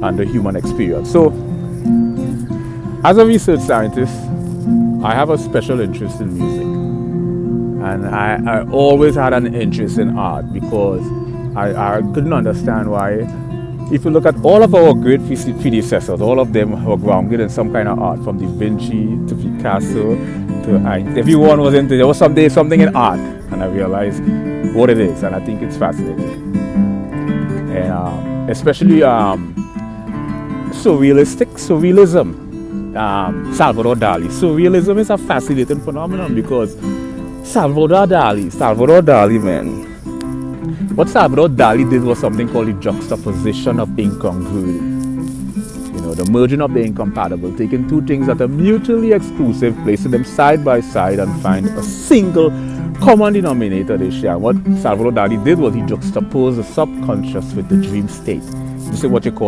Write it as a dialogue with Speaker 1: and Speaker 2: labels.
Speaker 1: and the human experience. So, as a research scientist, I have a special interest in music. And I always had an interest in art because I couldn't understand why. If you look at all of our great predecessors, all of them were grounded in some kind of art, from Da Vinci to Picasso to everyone was into, there was something in art, and I realized what it is, and I think it's fascinating. And especially surrealism, Salvador Dali. Surrealism is a fascinating phenomenon because Salvador Dali, man. What Salvador Dali did was something called the juxtaposition of incongruity. You know, the merging of the incompatible, taking two things that are mutually exclusive, placing them side by side and find a single common denominator they share. What Salvador Dali did was he juxtaposed the subconscious with the dream state. This is what you call